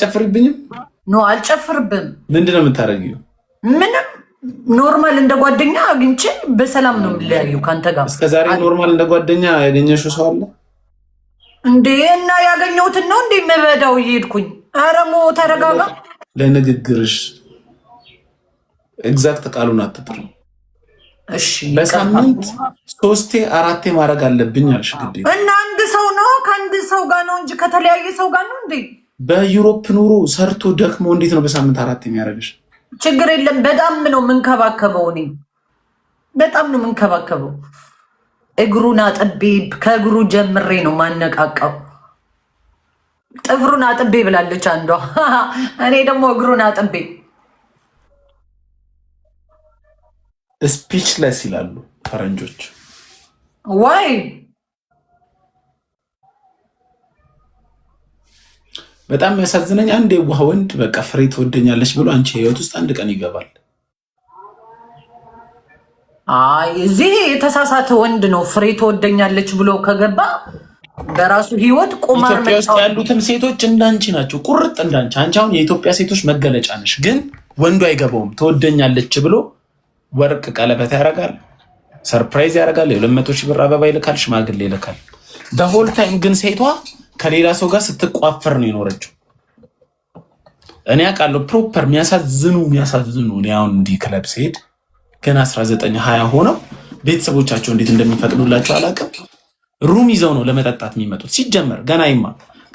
ጨፍርብኝም ኖ አልጨፍርብም። ምንድነው የምታረጊው? ምንም ኖርማል እንደ ጓደኛ አግኝቼ በሰላም ነው የምለያየው ካንተ ጋር። እስከዛሬ ኖርማል እንደ ጓደኛ ያገኘሽው ሰው አለ እንዴ? እና ያገኘሁትን ነው እንዴ መበዳው እየሄድኩኝ። ኧረ ሞ ተረጋጋ። ለንግግርሽ ኤግዛክት ቃሉን አትጥሩ። እሺ በሳምንት 3 4 ማድረግ አለብኝ አልሽ ግዴታ። እና አንድ ሰው ነው ከአንድ ሰው ጋር ነው እንጂ ከተለያየ ሰው ጋር ነው እንዴ? በዩሮፕ ኑሮ ሰርቶ ደክሞ እንዴት ነው በሳምንት 4 የሚያደርግሽ? ችግር የለም። በጣም ነው የምንከባከበው። እኔ በጣም ነው የምንከባከበው። እግሩን አጥቤ ከእግሩ ጀምሬ ነው ማነቃቃው። ጥፍሩን አጥቤ ብላለች አንዷ። እኔ ደግሞ እግሩን አጥቤ። ስፒችለስ ይላሉ ፈረንጆች። ዋይ በጣም የሚያሳዝነኝ አንድ የዋህ ወንድ በቃ ፍሬ ትወደኛለች ብሎ አንቺ ህይወት ውስጥ አንድ ቀን ይገባል። አይ እዚህ የተሳሳተ ወንድ ነው። ፍሬ ትወደኛለች ብሎ ከገባ በራሱ ህይወት ቁማር ኢትዮጵያ ውስጥ ያሉትም ሴቶች እንዳንቺ ናቸው፣ ቁርጥ እንዳንቺ። አንቺ አሁን የኢትዮጵያ ሴቶች መገለጫ ነሽ፣ ግን ወንዱ አይገባውም። ትወደኛለች ብሎ ወርቅ ቀለበት ያደርጋል፣ ሰርፕራይዝ ያደርጋል፣ የ200,000 ብር አበባ ይልካል፣ ሽማግሌ ይልካል። በሆል ታይም ግን ሴቷ ከሌላ ሰው ጋር ስትቋፈር ነው የኖረችው። እኔ አውቃለሁ ፕሮፐር የሚያሳዝኑ እኔ አሁን እንዲህ ክለብ ስሄድ ገና 19 20 ሆነው ቤተሰቦቻቸው እንዴት እንደሚፈቅዱላቸው አላውቅም። ሩም ይዘው ነው ለመጠጣት የሚመጡት። ሲጀመር ገና ይማ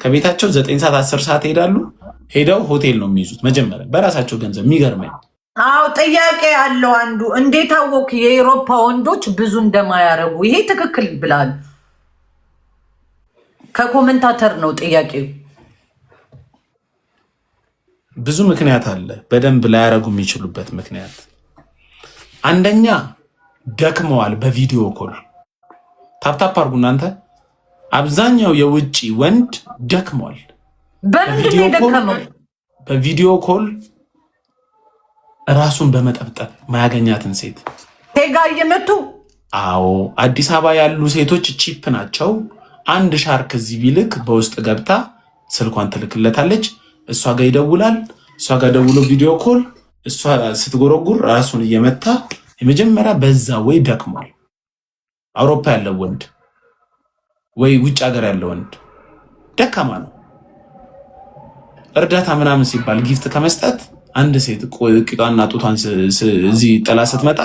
ከቤታቸው 9 ሰዓት 10 ሰዓት ሄዳሉ። ሄደው ሆቴል ነው የሚይዙት መጀመሪያ በራሳቸው ገንዘብ። የሚገርመኝ አዎ ጥያቄ ያለው አንዱ እንዴት አወቅ የአውሮፓ ወንዶች ብዙ እንደማያረጉ? ይሄ ትክክል ብላል። ከኮሜንታተር ነው ጥያቄው። ብዙ ምክንያት አለ በደንብ ላያረጉ የሚችሉበት ምክንያት። አንደኛ ደክመዋል። በቪዲዮ ኮል ታፕታፕ አድርጉ እናንተ። አብዛኛው የውጭ ወንድ ደክመዋል። በቪዲዮ ኮል ራሱን በመጠብጠብ ማያገኛትን ሴት ቴጋ እየመቱ። አዎ አዲስ አበባ ያሉ ሴቶች ቺፕ ናቸው። አንድ ሻርክ እዚህ ቢልክ በውስጥ ገብታ ስልኳን ትልክለታለች። እሷ ጋር ይደውላል። እሷ ጋር ደውሎ ቪዲዮ ኮል እሷ ስትጎረጉር ራሱን እየመታ የመጀመሪያ በዛ ወይ ደክሟል። አውሮፓ ያለው ወንድ ወይ ውጭ ሀገር ያለው ወንድ ደካማ ነው። እርዳታ ምናምን ሲባል ጊፍት ከመስጠት አንድ ሴት ቂጧና ጡቷን እዚህ ጥላ ስትመጣ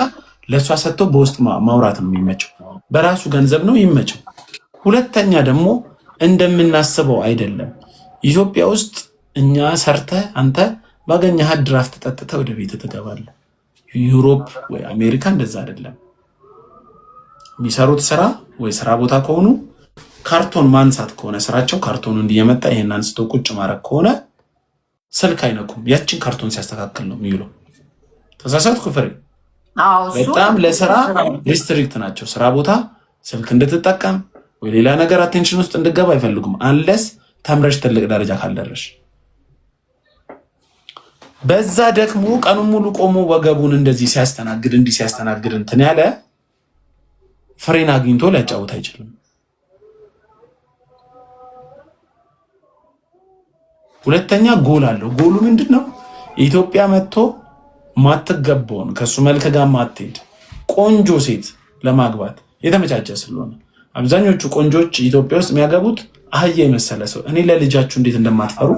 ለእሷ ሰጥቶ በውስጥ ማውራት ነው የሚመቸው። በራሱ ገንዘብ ነው ይመቸው። ሁለተኛ ደግሞ እንደምናስበው አይደለም። ኢትዮጵያ ውስጥ እኛ ሰርተ አንተ ባገኘሃት ድራፍት ጠጥተ ወደ ቤት ትገባለህ። ዩሮፕ ወይ አሜሪካ እንደዛ አይደለም። የሚሰሩት ስራ ወይ ስራ ቦታ ከሆኑ ካርቶን ማንሳት ከሆነ ስራቸው ካርቶኑ እንዲየመጣ ይሄን አንስቶ ቁጭ ማድረግ ከሆነ ስልክ አይነኩም። ያችን ካርቶን ሲያስተካክል ነው የሚውለው። ተሳሳትኩ ፍሬ? በጣም ለስራ ሪስትሪክት ናቸው። ስራ ቦታ ስልክ እንድትጠቀም ወይ ሌላ ነገር አቴንሽን ውስጥ እንድገባ አይፈልጉም። አንለስ ተምረሽ ትልቅ ደረጃ ካልደረሽ። በዛ ደግሞ ቀኑን ሙሉ ቆሞ ወገቡን እንደዚህ ሲያስተናግድ እንትን ያለ ፍሬን አግኝቶ ሊያጫውት አይችልም። ሁለተኛ ጎል አለው። ጎሉ ምንድነው? ኢትዮጵያ መጥቶ ማትገባውን ከሱ መልክ ጋር ማትሄድ ቆንጆ ሴት ለማግባት የተመቻቸ ስለሆነ አብዛኞቹ ቆንጆች ኢትዮጵያ ውስጥ የሚያገቡት አህያ የመሰለ ሰው። እኔ ለልጃችሁ እንዴት እንደማትፈሩ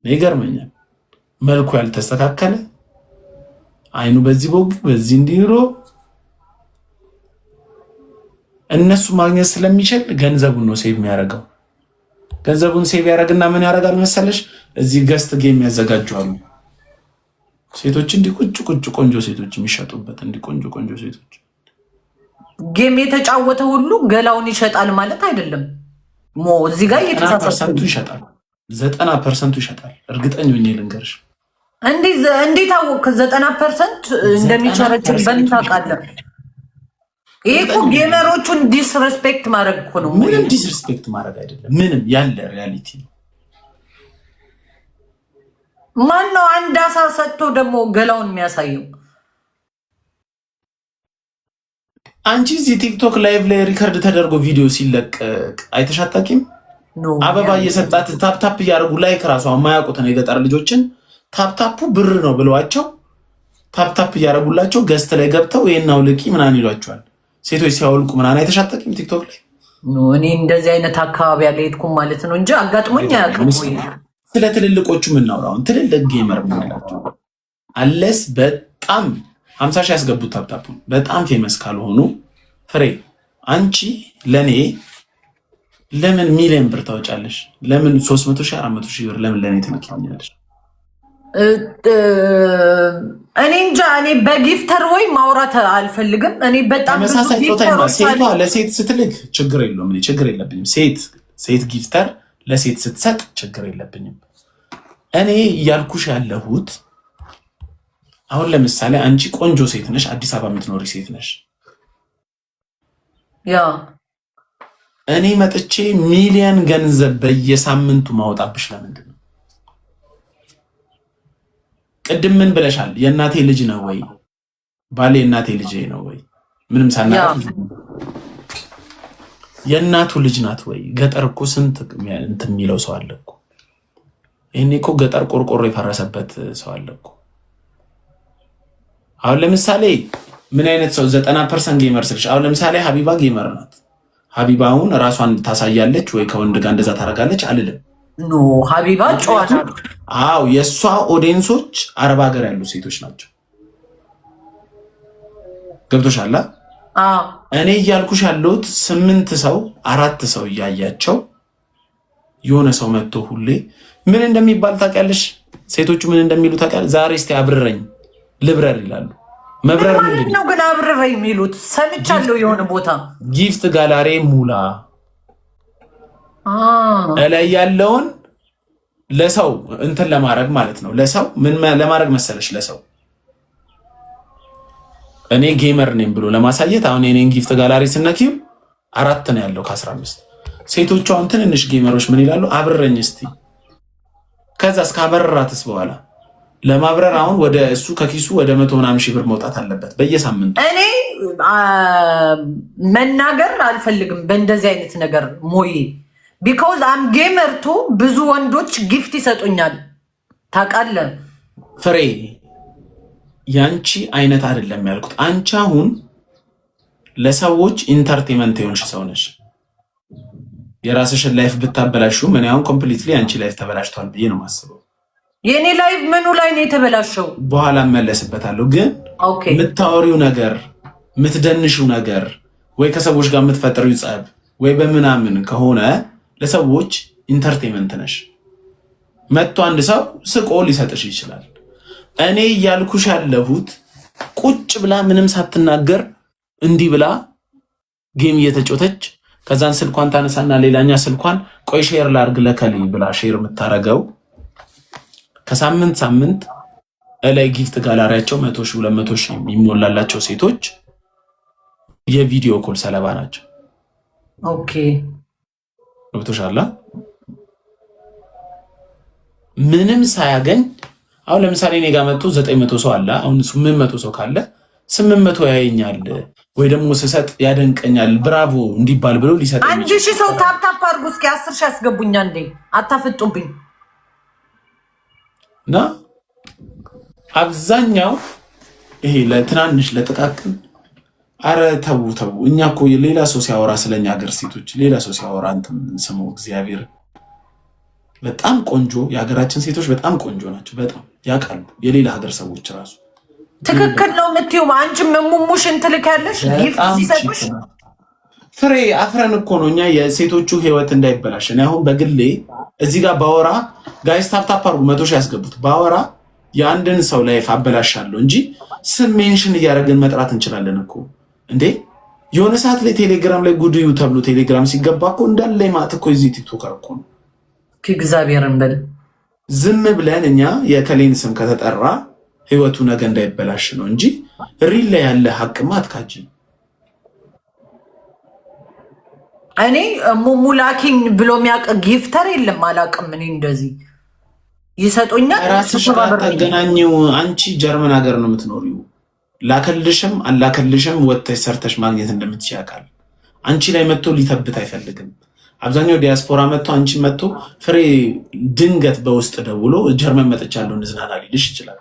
ይገርመኛል። መልኩ ያልተስተካከለ አይኑ በዚህ ቦግ በዚህ እንዲሮ እነሱ ማግኘት ስለሚችል ገንዘቡን ነው ሴቭ የሚያደርገው። ገንዘቡን ሴቭ ያደርግና ምን ያደርጋል መሰለሽ? እዚህ ገስት ጌም ያዘጋጃሉ። ሴቶች እንዲህ ቁጭ ቆንጆ ሴቶች የሚሸጡበት እንዲህ ቆንጆ ሴቶች። ጌም የተጫወተ ሁሉ ገላውን ይሸጣል ማለት አይደለም። እዚህ ጋር እየተሳሳቱ ይሸጣል። 90% ይሸጣል። እርግጠኛ ነኝ ልንገርሽ። እንዴት አወቅ? 90% እንደሚቸረችል በምን ታውቃለህ? ይሄ እኮ ጌመሮቹን ዲስሬስፔክት ማድረግ እኮ ነው። ምንም ዲስሬስፔክት ማድረግ አይደለም። ምንም ያለ ሪያሊቲ ነው። ማነው አንድ አሳ ሰጥቶ ደግሞ ገላውን የሚያሳየው? አንቺ እዚህ ቲክቶክ ላይቭ ላይ ሪከርድ ተደርጎ ቪዲዮ ሲለቀቅ አይተሽ አታውቂም? አበባ እየሰጣት ታፕታፕ እያደረጉ ላይክ ራሷ የማያውቁትን የገጠር ልጆችን ታፕታፑ ብር ነው ብለዋቸው ታፕታፕ እያደረጉላቸው ገስት ላይ ገብተው ይሄናው ልቂ ምናምን ይሏቸዋል። ሴቶች ሲያወልቁ ምናምን አይተሻጠቅም ቲክቶክ ላይ? እኔ እንደዚህ አይነት አካባቢ ያለ ሄድኩም ማለት ነው እንጂ አጋጥሞኝ አያውቅም። ስለ ትልልቆቹ የምናወራውን ትልልቅ ጌመር የምንላቸው አለስ በጣም 50 ሺህ ያስገቡት ታፕታፑ በጣም ፌመስ ካልሆኑ ፍሬ አንቺ ለኔ ለምን ሚሊዮን ብር ታወጫለሽ? ለምን 300 ሺህ 400 ሺህ ብር ለምን ለኔ ትልኪኛለሽ? እኔ እንጃ። እኔ በጊፍተር ወይ ማውራት አልፈልግም። እኔ በጣም ተመሳሳይ ሴቷ ለሴት ስትልክ ችግር የለውም፣ እኔ ችግር የለብኝም። ሴት ጊፍተር ለሴት ስትሰጥ ችግር የለብኝም። እኔ እያልኩሽ ያለሁት አሁን ለምሳሌ አንቺ ቆንጆ ሴት ነሽ፣ አዲስ አበባ የምትኖሪ ሴት ነሽ። ያ እኔ መጥቼ ሚሊዮን ገንዘብ በየሳምንቱ ማውጣብሽ ለምንድን ነው? ቅድም ምን ብለሻል? የእናቴ ልጅ ነው ወይ ባሌ የእናቴ ልጅ ነው ወይ? ምንም ሳናቀር የእናቱ ልጅ ናት ወይ? ገጠር እኮ ስንት እንትን የሚለው ሰው አለ እኮ። ይሄኔ እኮ ገጠር ቆርቆሮ የፈረሰበት ሰው አለ እኮ። አሁን ለምሳሌ ምን አይነት ሰው 90% ጌመር ስልሽ፣ አሁን ለምሳሌ ሀቢባ ጌመር ናት። ሀቢባውን ራሷን ታሳያለች ወይ ከወንድ ጋር እንደዛ ታደርጋለች አልልም። ኖ ሀቢባ ጨዋታ። አዎ የእሷ ኦዲየንሶች አረብ ሀገር ያሉ ሴቶች ናቸው። ገብቶሻል? እኔ እያልኩሽ ያለሁት 8 ሰው 4 ሰው እያያቸው የሆነ ሰው መጥቶ ሁሌ ምን እንደሚባል ታውቂያለሽ? ሴቶቹ ምን እንደሚሉ ታውቂያለሽ? ዛሬ እስቲ አብርረኝ ልብረር ይላሉ። መብረር ምንድን ነው ግን አብርረኝ የሚሉት? ሰምቻለሁ የሆነ ቦታ ጊፍት ጋላሪ ሙላ እላይ ያለውን ለሰው እንትን ለማድረግ ማለት ነው። ለሰው ምን ለማድረግ መሰለሽ? ለሰው እኔ ጌመር ነኝ ብሎ ለማሳየት። አሁን የኔን ጊፍት ጋላሪ ስነኪው 4 ነው ያለው ከ15 ሴቶቹ። አሁን ትንንሽ ጌመሮች ምን ይላሉ? አብረኝ እስቲ። ከዛ እስካበረራትስ በኋላ ለማብረር አሁን ወደ እሱ ከኪሱ ወደ 100 ምናምን ሺህ ብር መውጣት አለበት በየሳምንቱ። እኔ መናገር አልፈልግም በእንደዚህ አይነት ነገር ሞይ ቢካውዝ አም ጌመር ቱ ብዙ ወንዶች ጊፍት ይሰጡኛል ታውቃለህ። ፍሬ ያንቺ አይነት አይደለም ያልኩት። አንቺ አሁን ለሰዎች ኢንተርቴንመንት የሆንሽ ሰው ነሽ። የራስሽን ላይፍ ብታበላሹ ምን ያሁን ኮምፕሊትሊ አንቺ ላይፍ ተበላሽቷል ብዬ ነው የማስበው። የኔ ላይፍ ምኑ ላይ ነው የተበላሸው? በኋላ እመለስበታለሁ። ግን የምታወሪው ነገር የምትደንሽው ነገር ወይ ከሰዎች ጋር የምትፈጥሪው ጸብ ወይ በምናምን ከሆነ ለሰዎች ኢንተርቴንመንት ነሽ። መጥቶ አንድ ሰው ስቆ ሊሰጥሽ ይችላል። እኔ እያልኩሽ ያለሁት ቁጭ ብላ ምንም ሳትናገር እንዲህ ብላ ጌም እየተጮተች ከዛን ስልኳን ታነሳና ሌላኛ ስልኳን ቆይ ሼር ላርግ ለከሊ ብላ ሼር የምታረገው ከሳምንት ሳምንት እላይ ጊፍት ጋላሪያቸው 100 ሺህ 200 ሺህ የሚሞላላቸው ሴቶች የቪዲዮ ኮል ሰለባ ናቸው። ኦኬ ገብቶሻል? ምንም ሳያገኝ አሁን ለምሳሌ እኔ ጋር መጥቶ 900 ሰው አለ። አሁን 800 ሰው ካለ 800 ያየኛል ወይ ደግሞ ስሰጥ ያደንቀኛል ብራቮ እንዲባል ብሎ ሊሰጥ 1000 ሰው ታፕታፕ አድርጉ እስኪ 10 ሺህ አስገቡኛ እንዴ አታፍጡብኝ። እና አብዛኛው ይሄ ለትናንሽ ለጥቃቅን አረ ተው ተው። እኛ እኮ ሌላ ሰው ሲያወራ ስለኛ ሀገር ሴቶች ሌላ ሰው ሲያወራ እንትን ስሙ። እግዚአብሔር በጣም ቆንጆ የሀገራችን ሴቶች በጣም ቆንጆ ናቸው። በጣም ያውቃሉ የሌላ ሀገር ሰዎች ራሱ። ትክክል ነው የምትይው አንቺም ሙሙሽን ትልካለሽ ጊፍት ሲሰጡሽ። ፍሬ አፍረን እኮ ነው እኛ የሴቶቹ ህይወት እንዳይበላሽ። እኔ አሁን በግሌ እዚህ ጋር ባወራ ጋይስ ታፕታፕ አድርጉ 100 ሺህ ያስገቡት ባወራ የአንድን ሰው ላይፍ አበላሻለሁ እንጂ ስም ሜንሽን እያደረግን መጥራት እንችላለን እኮ እንዴ። የሆነ ሰዓት ላይ ቴሌግራም ላይ ጉድዩ ተብሎ ቴሌግራም ሲገባ እኮ እንዳለ ማት እኮ እዚህ ቲክቶከር እኮ ነው። እግዚአብሔርን በል ዝም ብለን እኛ የከሌን ስም ከተጠራ ህይወቱ ነገ እንዳይበላሽ ነው እንጂ ሪል ላይ ያለ ሀቅማ አትካጂ። እኔ ሙሙላኪኝ ብሎ የሚያውቅ ጊፍተር የለም። አላውቅም። እኔ እንደዚህ ይሰጡኛል። ራስሽ ጋር ተገናኘው። አንቺ ጀርመን ሀገር ነው የምትኖሪው። ላከልሽም አላከልሽም ወጥተሽ ሰርተሽ ማግኘት እንደምትችይ ያውቃል። አንቺ ላይ መጥቶ ሊተብት አይፈልግም። አብዛኛው ዲያስፖራ መጥቶ አንቺ መጥቶ ፍሬ ድንገት በውስጥ ደውሎ ጀርመን መጥቻለሁ እንዝናና ሊልሽ ይችላል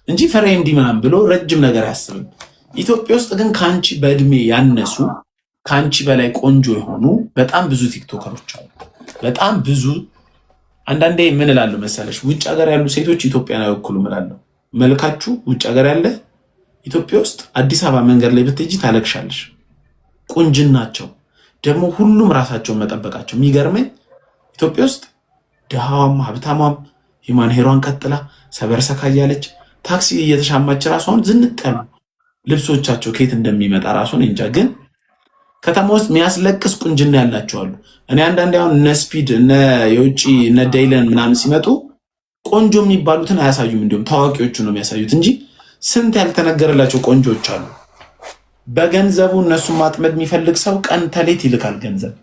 እንጂ ፍሬ እንዲህ ምናምን ብሎ ረጅም ነገር አያስብም። ኢትዮጵያ ውስጥ ግን ከአንቺ በእድሜ ያነሱ ከአንቺ በላይ ቆንጆ የሆኑ በጣም ብዙ ቲክቶከሮች አሉ። በጣም ብዙ። አንዳንዴ ምን እላለሁ መሰለሽ፣ ውጭ ሀገር ያሉ ሴቶች ኢትዮጵያን አይወክሉም እላለሁ። መልካችሁ ውጭ ሀገር ያለ ኢትዮጵያ ውስጥ አዲስ አበባ መንገድ ላይ ብትሄጂ ታለቅሻለሽ። ቁንጅናቸው ደግሞ ሁሉም ራሳቸውን መጠበቃቸው የሚገርመኝ ኢትዮጵያ ውስጥ ድሃዋም ሀብታሟም ሂማን ሄሯን ቀጥላ ሰበርሰካ እያለች ታክሲ እየተሻማች ራሷን ዝንጥ ያሉ ልብሶቻቸው ከየት እንደሚመጣ ራሱን እንጃ። ግን ከተማ ውስጥ የሚያስለቅስ ቁንጅና ያላቸዋሉ። እኔ አንዳንዴ አሁን እነ ስፒድ እነ የውጭ እነ ዳይለን ምናምን ሲመጡ ቆንጆ የሚባሉትን አያሳዩም። እንዲሁም ታዋቂዎቹ ነው የሚያሳዩት እንጂ ስንት ያልተነገረላቸው ቆንጆዎች አሉ። በገንዘቡ እነሱን ማጥመድ የሚፈልግ ሰው ቀን ተሌት ይልካል ገንዘብ።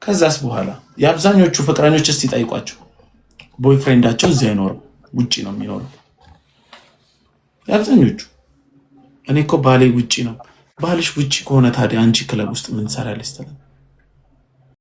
ከዛስ በኋላ የአብዛኞቹ ፍቅረኞች እስቲ ጠይቋቸው፣ ቦይፍሬንዳቸው እዚህ አይኖርም፣ ውጭ ነው የሚኖረው የአብዛኞቹ። እኔ እኮ ባሌ ውጭ ነው። ባልሽ ውጭ ከሆነ ታዲያ አንቺ ክለብ ውስጥ ምን ትሰሪያለሽ?